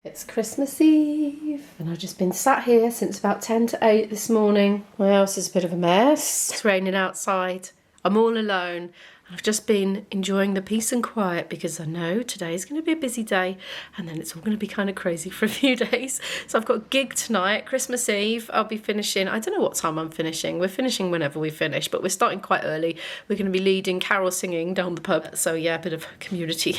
It's Christmas Eve and I've just been sat here since about 10 to 8 this morning. My house is a bit of a mess. It's raining outside. I'm all alone. I've just been enjoying the peace and quiet because I know today is going to be a busy day and then it's all going to be kind of crazy for a few days. So I've got a gig tonight, Christmas Eve. I'll be finishing, I don't know what time I'm finishing. We're finishing whenever we finish, but we're starting quite early. We're going to be leading carol singing down the pub. So yeah, a bit of community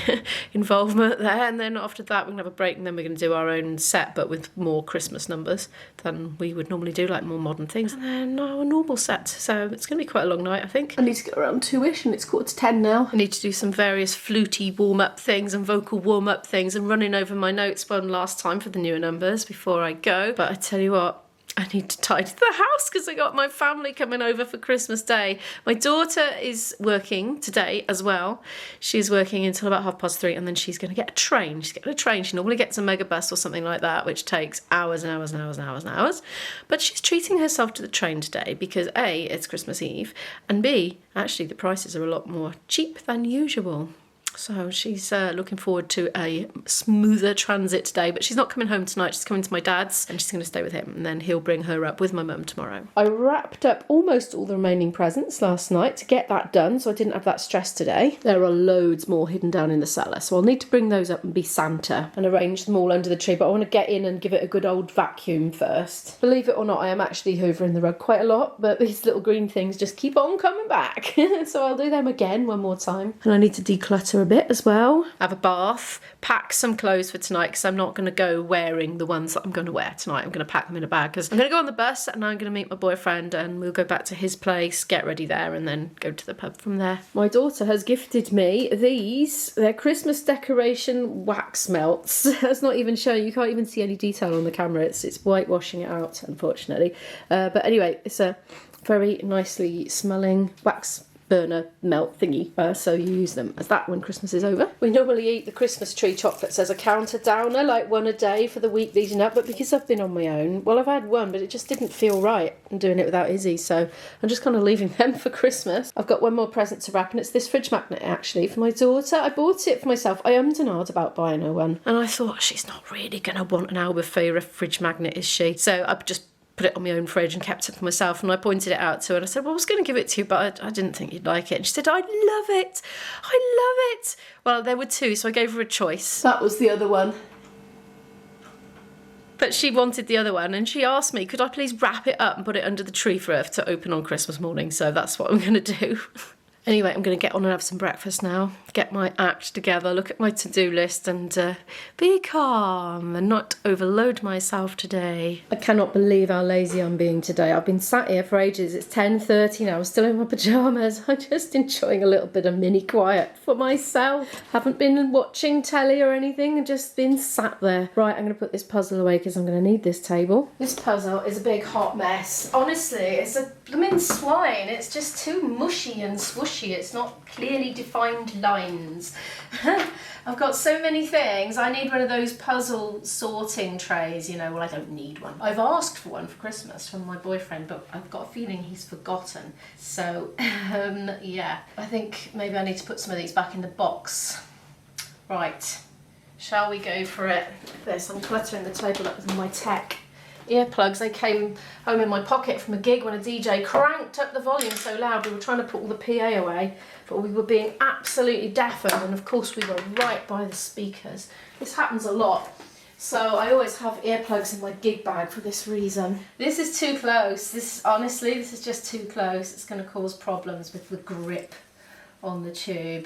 involvement there. And then after that, we're going to have a break and then we're going to do our own set, but with more Christmas numbers than we would normally do, like more modern things. And then our normal set. So it's going to be quite a long night, I think. I need to get around 2ish and it's quarter to 10 now. I need to do some various flutey warm-up things and vocal warm-up things and running over my notes one last time for the newer numbers before I go. But I tell you what, I need to tidy the house because I got my family coming over for Christmas Day. My daughter is working today as well. She's working until about 3:30 and then she's going to get a train. She's getting a train. She normally gets a mega bus or something like that, which takes hours and hours and hours and hours and hours. But she's treating herself to the train today because A, it's Christmas Eve, and B, actually the prices are a lot more cheap than usual. So she's looking forward to a smoother transit today, but she's not coming home tonight. She's coming to my dad's and she's going to stay with him and then he'll bring her up with my mum tomorrow. I wrapped up almost all the remaining presents last night to get that done, so I didn't have that stress today. There are loads more hidden down in the cellar, so I'll need to bring those up and be Santa and arrange them all under the tree, but I want to get in and give it a good old vacuum first. Believe it or not, I am actually hoovering the rug quite a lot, but these little green things just keep on coming back. So I'll do them again one more time. And I need to declutter a bit as well. Have a bath, pack some clothes for tonight because I'm not going to go wearing the ones that I'm going to wear tonight. I'm going to pack them in a bag because I'm going to go on the bus and I'm going to meet my boyfriend and we'll go back to his place, get ready there and then go to the pub from there. My daughter has gifted me these. They're Christmas decoration wax melts. That's not even showing, you can't even see any detail on the camera. It's whitewashing it out, unfortunately. But anyway, it's a very nicely smelling wax burner melt thingy, so you use them as that when Christmas is over. We normally eat the Christmas tree chocolates as a counter downer, like one a day for the week leading up, but because I've been on my own, well, I've had one, but it just didn't feel right doing it without Izzy, so I'm just kind of leaving them for Christmas. I've got one more present to wrap and it's this fridge magnet actually for my daughter. I bought it for myself. I ummed and ahed about buying her one and I thought she's not really going to want an Albufeira fridge magnet, is she? So I've just put it on my own fridge and kept it for myself, and I pointed it out to her and I said, well, I was going to give it to you but I didn't think you'd like it, and she said, I love it, I love it. Well, there were two, so I gave her a choice. That was the other one, but she wanted the other one and she asked me, could I please wrap it up and put it under the tree for her to open on Christmas morning, so that's what I'm going to do. Anyway, I'm going to get on and have some breakfast now, get my act together, look at my to-do list and be calm and not overload myself today. I cannot believe how lazy I'm being today. I've been sat here for ages. It's 10:30 now. I'm still in my pyjamas. I'm just enjoying a little bit of mini quiet for myself. Haven't been watching telly or anything. I've just been sat there. Right, I'm going to put this puzzle away because I'm going to need this table. This puzzle is a big hot mess. Honestly, it's a blooming swine. It's just too mushy and swooshy. It's not clearly defined lines. I've got so many things. I need one of those puzzle sorting trays, you know. Well, I don't need one. I've asked for one for Christmas from my boyfriend, but I've got a feeling he's forgotten. So, yeah, I think maybe I need to put some of these back in the box. Right, shall we go for it? This, I'm cluttering the table up with my tech. Earplugs, they came home in my pocket from a gig when a DJ cranked up the volume so loud we were trying to put all the PA away, but we were being absolutely deafened, and of course we were right by the speakers. This happens a lot, so I always have earplugs in my gig bag for this reason. This is too close. Honestly, this is just too close. It's going to cause problems with the grip on the tube.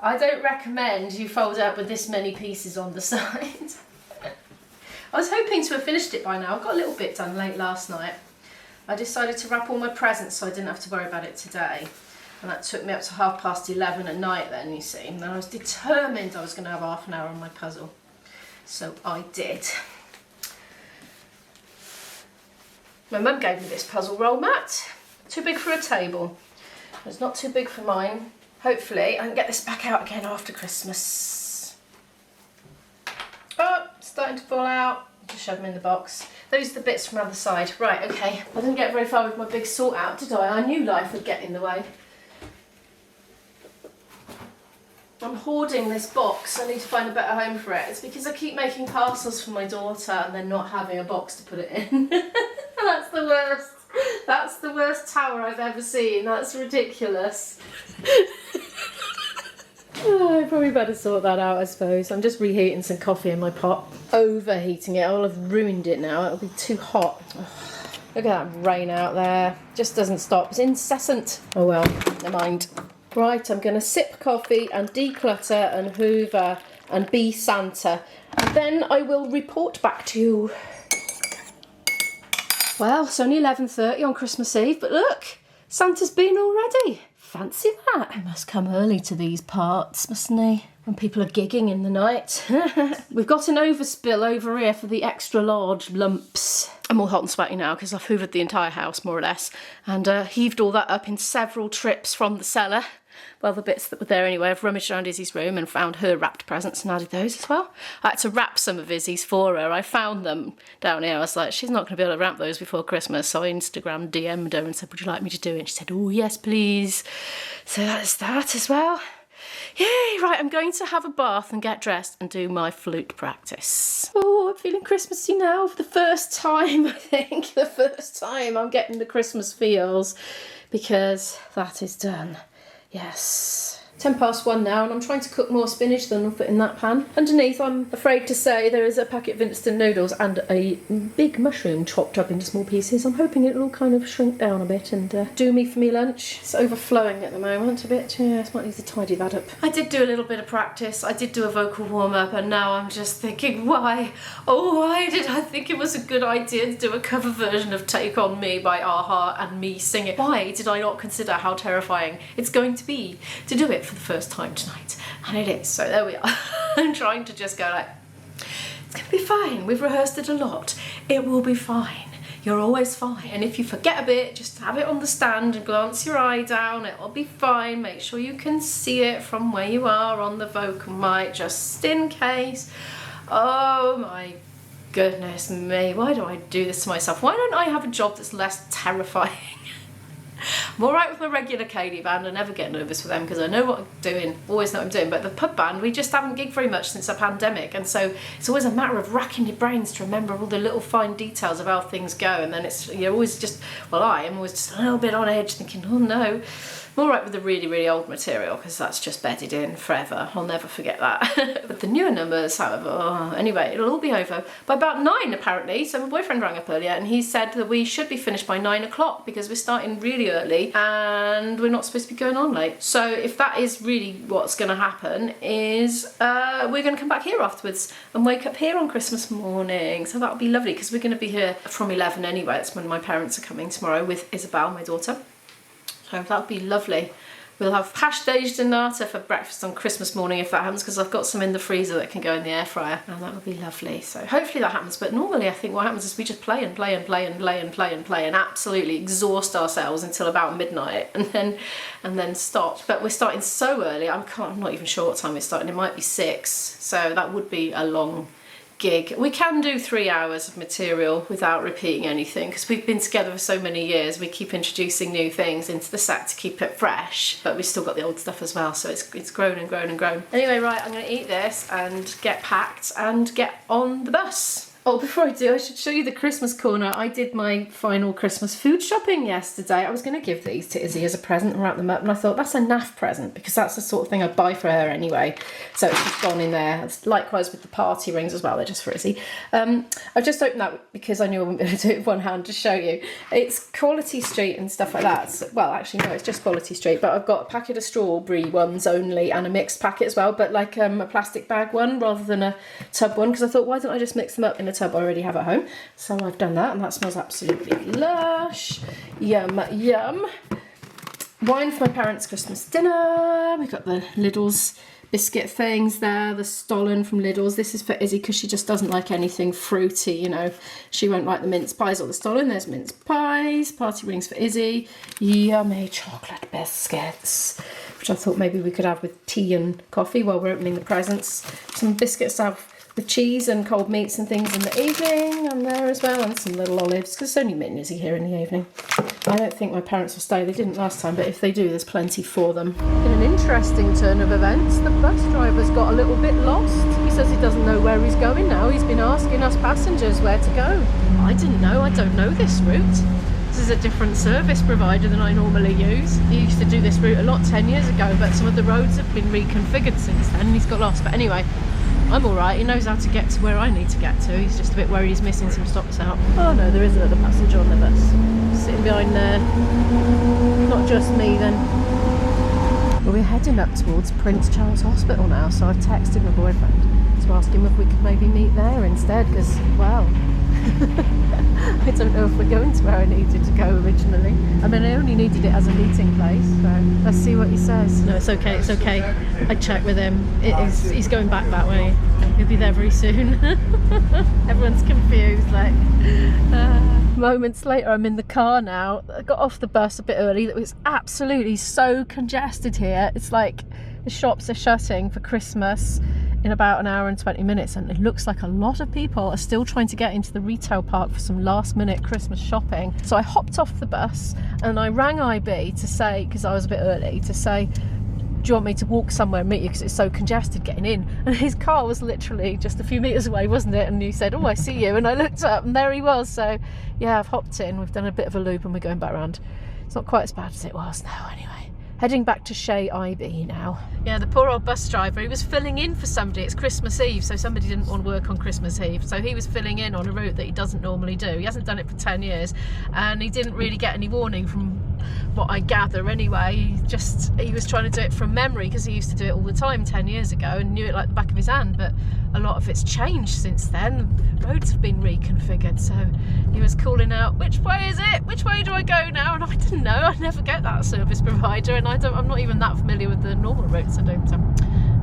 I don't recommend you fold out with this many pieces on the side. I was hoping to have finished it by now. I got a little bit done late last night. I decided to wrap all my presents so I didn't have to worry about it today. And that took me up to 11:30 at night then, you see. And I was determined I was going to have half an hour on my puzzle. So I did. My mum gave me this puzzle roll mat. Too big for a table. It's not too big for mine. Hopefully I can get this back out again after Christmas. Oh, starting to fall out. Just shove them in the box. Those are the bits from the other side. Right, okay. I didn't get very far with my big sort out, did I? I knew life would get in the way. I'm hoarding this box. I need to find a better home for it. It's because I keep making parcels for my daughter and then not having a box to put it in. That's the worst. That's the worst tower I've ever seen. That's ridiculous. Oh, I probably better sort that out, I suppose. I'm just reheating some coffee in my pot. Overheating it. I'll have ruined it now. It'll be too hot. Oh, look at that rain out there. Just doesn't stop. It's incessant. Oh well, never mind. Right, I'm going to sip coffee and declutter and hoover and be Santa. And then I will report back to you. Well, it's only 11:30 on Christmas Eve, but look, Santa's been already. Fancy that. He must come early to these parts, mustn't he? When people are gigging in the night. We've got an overspill over here for the extra large lumps. I'm all hot and sweaty now because I've hoovered the entire house, more or less, and heaved all that up in several trips from the cellar. Well, the bits that were there anyway, I've rummaged around Izzy's room and found her wrapped presents and added those as well. I had to wrap some of Izzy's for her. I found them down here. I was like, she's not going to be able to wrap those before Christmas. So I Instagram DM'd her and said, would you like me to do it? And she said, oh, yes, please. So that's that as well. Yay, right, I'm going to have a bath and get dressed and do my flute practice. Oh, I'm feeling Christmassy now for the first time, I think. The first time I'm getting the Christmas feels because that is done. Yes. 1:10 now, and I'm trying to cook more spinach than I'll fit in that pan. Underneath, I'm afraid to say, there is a packet of instant noodles and a big mushroom chopped up into small pieces. I'm hoping it'll all kind of shrink down a bit and do me for me lunch. It's overflowing at the moment a bit. Yes, might need to tidy that up. I did do a little bit of practice. I did do a vocal warm-up, and now I'm just thinking, why? Oh, why did I think it was a good idea to do a cover version of Take On Me by a-ha and me sing it? Why did I not consider how terrifying it's going to be to do it for the first time tonight? And it is, so there we are. I'm trying to just go like, it's gonna be fine, we've rehearsed it a lot, it will be fine, you're always fine, and if you forget a bit, just have it on the stand and glance your eye down, it'll be fine. Make sure you can see it from where you are on the vocal mic, just in case. Oh my goodness me, why do I do this to myself? Why don't I have a job that's less terrifying? I'm alright with my regular Katie band. I never get nervous with them because I know what I'm doing, always know what I'm doing. But the pub band, we just haven't gigged very much since the pandemic, and so it's always a matter of racking your brains to remember all the little fine details of how things go, and then you're always just, well, I am always just a little bit on edge thinking, oh no. I'm alright with the really, really old material because that's just bedded in forever. I'll never forget that. But the newer numbers, however, oh, anyway, it'll all be over by about 9 apparently. So my boyfriend rang up earlier and he said that we should be finished by 9 o'clock because we're starting really early and we're not supposed to be going on late. So if that is really what's going to happen, is we're going to come back here afterwards and wake up here on Christmas morning. So that'll be lovely because we're going to be here from 11 anyway. It's when my parents are coming tomorrow with Isabel, my daughter. So that'll be lovely. We'll have hash dej donata for breakfast on Christmas morning if that happens, because I've got some in the freezer that can go in the air fryer, and that would be lovely. So hopefully that happens. But normally I think what happens is we just play and play and play and play and play and play and absolutely exhaust ourselves until about midnight and then stop. But we're starting so early. I'm not even sure what time we're starting. It might be 6, so that would be a long gig. We can do 3 hours of material without repeating anything because we've been together for so many years. We keep introducing new things into the set to keep it fresh, but we've still got the old stuff as well, so it's grown and grown and grown. Anyway, right, I'm going to eat this and get packed and get on the bus. Oh, before I do, I should show you the Christmas corner. I did my final Christmas food shopping yesterday. I was going to give these to Izzy as a present and wrap them up, and I thought that's a naff present because that's the sort of thing I'd buy for her anyway. So it's just gone in there. It's likewise with the party rings as well. They're just for Izzy. I've just opened that because I knew I wouldn't be able to do it with one hand to show you. It's Quality Street and stuff like that. So, well, actually, no, it's just Quality Street, but I've got a packet of strawberry ones only and a mixed packet as well, but like a plastic bag one rather than a tub one, because I thought, why don't I just mix them up in a tub I already have at home? So I've done that, and that smells absolutely lush. Yum yum. Wine for my parents' Christmas dinner. We've got the Lidl's biscuit things there, the Stollen from Lidl's. This is for Izzy because she just doesn't like anything fruity, you know. She won't like the mince pies or the Stollen. There's mince pies. Party rings for Izzy. Yummy chocolate biscuits, which I thought maybe we could have with tea and coffee while we're opening the presents. Some biscuits to have with cheese and cold meats and things in the evening, and there as well, and some little olives, because it's only a bit noisy here in the evening. I don't think my parents will stay. They didn't last time, but if they do, there's plenty for them. In an interesting turn of events, the bus driver's got a little bit lost. He says he doesn't know where he's going now. He's been asking us passengers where to go. I didn't know. I don't know this route. This is a different service provider than I normally use. He used to do this route a lot 10 years ago, but some of the roads have been reconfigured since then, and he's got lost. But anyway, I'm all right. He knows how to get to where I need to get to. He's just a bit worried he's missing some stops out. Oh no, there is another passenger on the bus. Sitting behind there. Not just me then. Well, we're heading up towards Prince Charles Hospital now, so I've texted my boyfriend to ask him if we could maybe meet there instead, because, well, I don't know if we're going to where I needed to go originally. I mean, I only needed it as a meeting place, so let's see what he says. No, it's okay, it's okay. I checked with him. He's going back that way. He'll be there very soon. Everyone's confused, like. Moments later, I'm in the car now. I got off the bus a bit early. It was absolutely so congested here. It's like the shops are shutting for Christmas in about an hour and 20 minutes, and it looks like a lot of people are still trying to get into the retail park for some last minute Christmas shopping. So I hopped off the bus and I rang IB to say, because I was a bit early, to say, do you want me to walk somewhere and meet you because it's so congested getting in? And his car was literally just a few metres away, wasn't it? And he said, oh, I see you. And I looked up and there he was. So yeah, I've hopped in, we've done a bit of a loop and we're going back round. It's not quite as bad as it was now anyway. Heading back to Shea IB now. Yeah, the poor old bus driver, he was filling in for somebody. It's Christmas Eve, so somebody didn't want to work on Christmas Eve. So he was filling in on a route that he doesn't normally do. He hasn't done it for 10 years and he didn't really get any warning from what I gather anyway. He was trying to do it from memory because he used to do it all the time 10 years ago and knew it like the back of his hand, but a lot of it's changed since then. Roads have been reconfigured, so he was calling out, which way is it? Which way do I go now? And I didn't know. I never get that service provider, and I'm not even that familiar with the normal routes. I don't.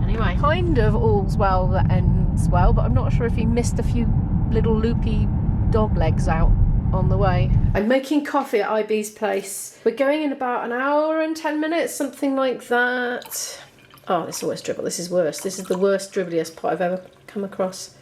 Anyway, kind of all's well that ends well, but I'm not sure if he missed a few little loopy dog legs out on the way. I'm making coffee at IB's place. We're going in about an hour and 10 minutes, something like that. Oh, this is always dribble. This is worse. This is the worst dribbliest pot I've ever come across.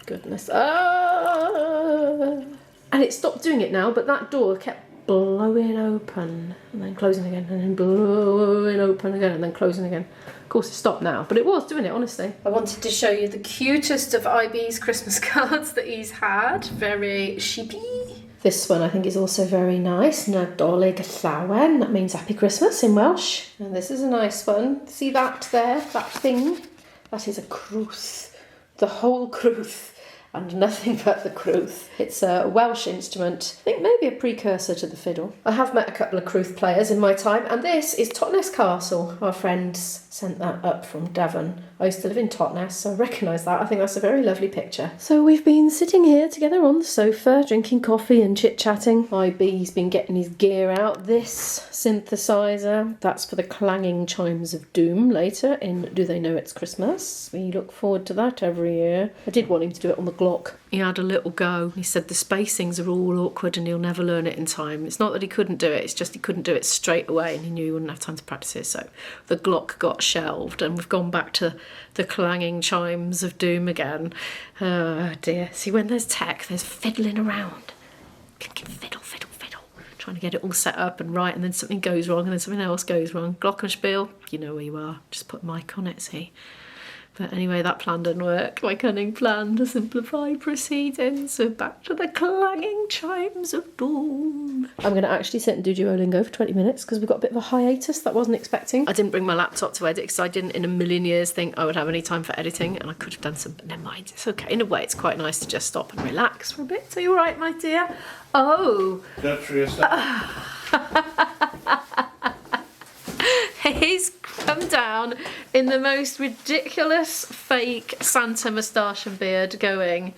Goodness. Ah! And it stopped doing it now, but that door kept blowing open and then closing again and then blowing open again and then closing again. Of course it stopped now, but it was doing it, honestly. I wanted to show you the cutest of IB's Christmas cards that he's had. Very sheepy. This one I think is also very nice. Nadolig Llawen. That means Happy Christmas in Welsh. And this is a nice one. See that there? That thing? That is a crwth. The whole crwth. And nothing but the crwth. It's a Welsh instrument. I think maybe a precursor to the fiddle. I have met a couple of crwth players in my time, and this is Totnes Castle. Our friends sent that up from Devon. I used to live in Totnes, so I recognise that. I think that's a very lovely picture. So we've been sitting here together on the sofa, drinking coffee and chit-chatting. IB's been getting his gear out. This synthesiser, that's for the clanging chimes of doom later in Do They Know It's Christmas? We look forward to that every year. I did want him to do it on the Glock. He had a little go. He said the spacings are all awkward and he'll never learn it in time. It's not that he couldn't do it, it's just he couldn't do it straight away and he knew he wouldn't have time to practice it. So the Glock got shelved and we've gone back to the clanging chimes of doom again. Oh dear. See, when there's tech, there's fiddling around. Clicking fiddle, fiddle, fiddle. Trying to get it all set up and right, and then something goes wrong and then something else goes wrong. Glockenspiel, you know where you are. Just put a mic on it, see. But anyway, that plan didn't work. My cunning plan to simplify proceedings. So back to the clanging chimes of doom. I'm going to actually sit and do Duolingo for 20 minutes because we've got a bit of a hiatus that I wasn't expecting. I didn't bring my laptop to edit because I didn't in a million years think I would have any time for editing, and I could have done some, but never mind. It's okay. In a way, it's quite nice to just stop and relax for a bit. Are you all right, my dear? Oh. Don't for yourself. He's come down in the most ridiculous fake Santa moustache and beard going,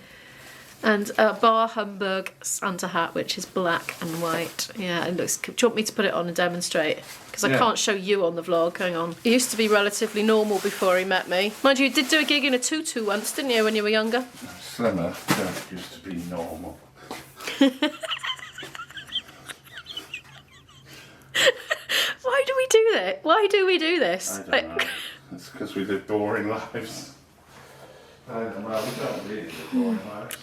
and a bar humbug Santa hat which is black and white. Yeah, it looks. Do you want me to put it on and demonstrate? Because I can't show you on the vlog. Hang on. He used to be relatively normal before he met me. Mind you, you did do a gig in a tutu once, didn't you, when you were younger? Slimmer don't used to be normal. Why do we do that? Why do we do this? I don't know. It's because we live boring lives. Well, we don't really live on house.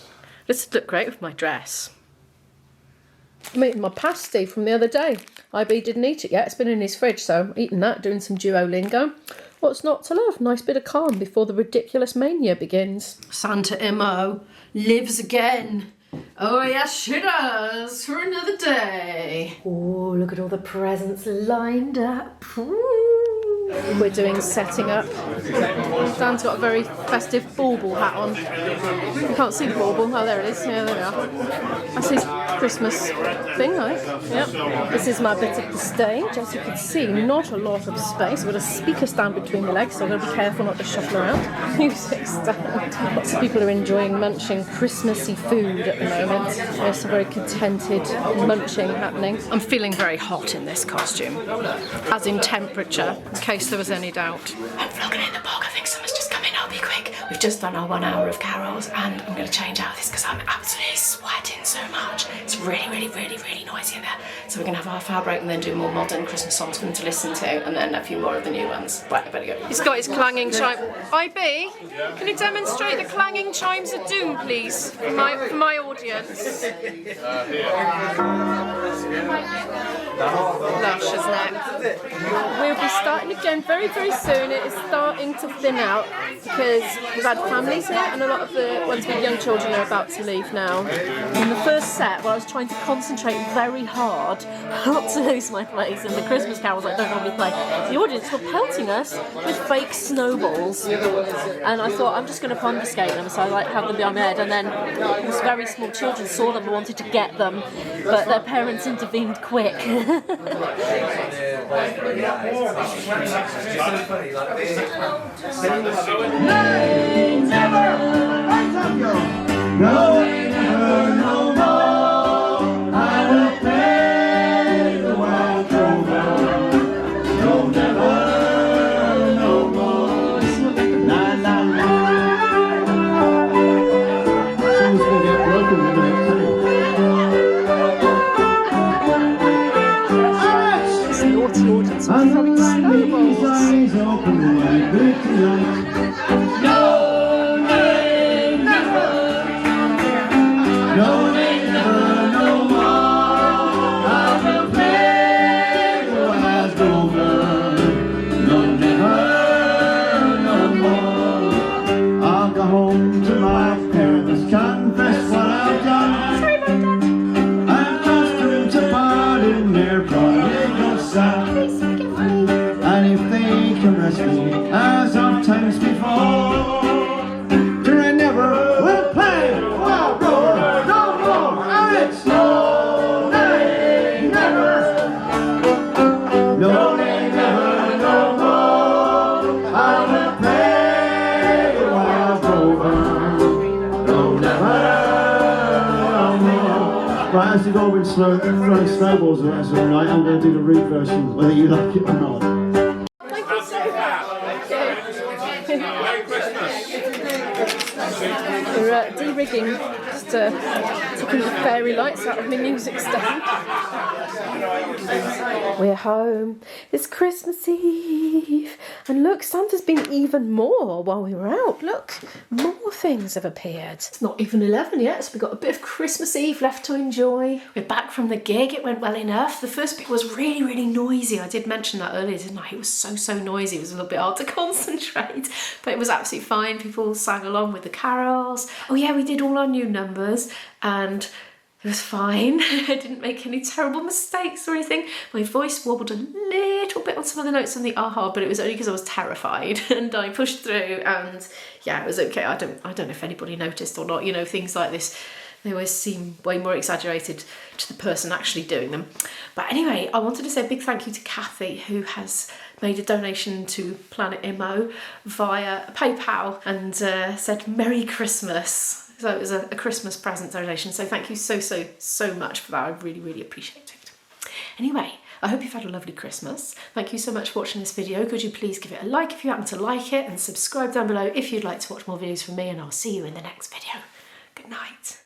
This would look great with my dress. I'm eating my pasty from the other day. IB didn't eat it yet. It's been in his fridge, so I'm eating that, doing some Duolingo. What's not to love? Nice bit of calm before the ridiculous mania begins. Santa Imo lives again. Oh yes, she does, for another day. Oh, look at all the presents lined up. Ooh. We're doing setting up. Dan's got a very festive bauble hat on. You can't see the bauble. Oh, there it is. Yeah, there we are. That's his Christmas thing, like. Yep. This is my bit of the stage. As you can see, not a lot of space. I've got a speaker stand between the legs, so I've got to be careful not to shuffle around. Music stand. Lots of people are enjoying munching Christmassy food at the moment. There's a very contented munching happening. I'm feeling very hot in this costume, as in temperature, in case there was any doubt. I'm vlogging in the bog. I think someone's just come in. I'll be quick. We've just done our 1 hour of carols, and I'm going to change out of this because I'm absolutely sweating so much. It's really, really, really, really noisy in there. So we're going to have a half-hour break and then do more modern Christmas songs for them to listen to, and then a few more of the new ones. Right, I better go. He's got his clanging chime. IB, can you demonstrate the clanging chimes of doom, please, for my audience? Lush, isn't it? We'll be starting again very, very soon. It is starting to thin out because we've had families here, and a lot of the ones with young children are about to leave now. In the first set, where I was trying to concentrate very hard not to lose my place in the Christmas carols I don't normally play, the audience were pelting us with fake snowballs, and I thought I'm just going to confiscate them, so I have them behind my head, and then these very small children saw them and wanted to get them, but their parents intervened quick. No, never, no more. I will play the wild over. No, never, no more. La la la. Someone's gonna get broken in the next time. This naughty audience was throwing snowballs. Eyes open like good tonight. No, never, no, never, no more. I will play the wild over. No, never, no more. I'll go home to my parents, confess what I've done. I'm accustomed to pardon their prodigal son. And if they caress me as of times before, then I never will play wild rover no more. And it's no, nay, never, no, nay, never, no more. I will play the wild rover, no, never, no more. Right, as you go with throwing snowballs around some night, I'm going to do the Reed version, whether you like it or not. Thank you so much. Merry Christmas. We're de-rigging, just taking the fairy lights out of my music stand. We're home. It's Christmas Eve. And look, Santa's been even more while we were out. Look, more things have appeared. It's not even 11 yet, so we've got a bit of Christmas Eve left to enjoy. We're back from the gig. It went well enough. The first bit was really, really noisy. I did mention that earlier, didn't I? It was so noisy. It was a little bit hard to concentrate, but it was absolutely fine. People sang along with the carols. Oh yeah, we did all our new numbers, and it was fine. I didn't make any terrible mistakes or anything. My voice wobbled a little bit on some of the notes on the aha, but it was only because I was terrified, and I pushed through, and yeah, it was okay. I don't know if anybody noticed or not. You know, things like this, they always seem way more exaggerated to the person actually doing them. But anyway, I wanted to say a big thank you to Kathy, who has made a donation to Planet Imo via PayPal and said Merry Christmas. So it was a Christmas present donation. So thank you so much for that. I really, really appreciate it. Anyway, I hope you've had a lovely Christmas. Thank you so much for watching this video. Could you please give it a like if you happen to like it, and subscribe down below if you'd like to watch more videos from me, and I'll see you in the next video. Good night.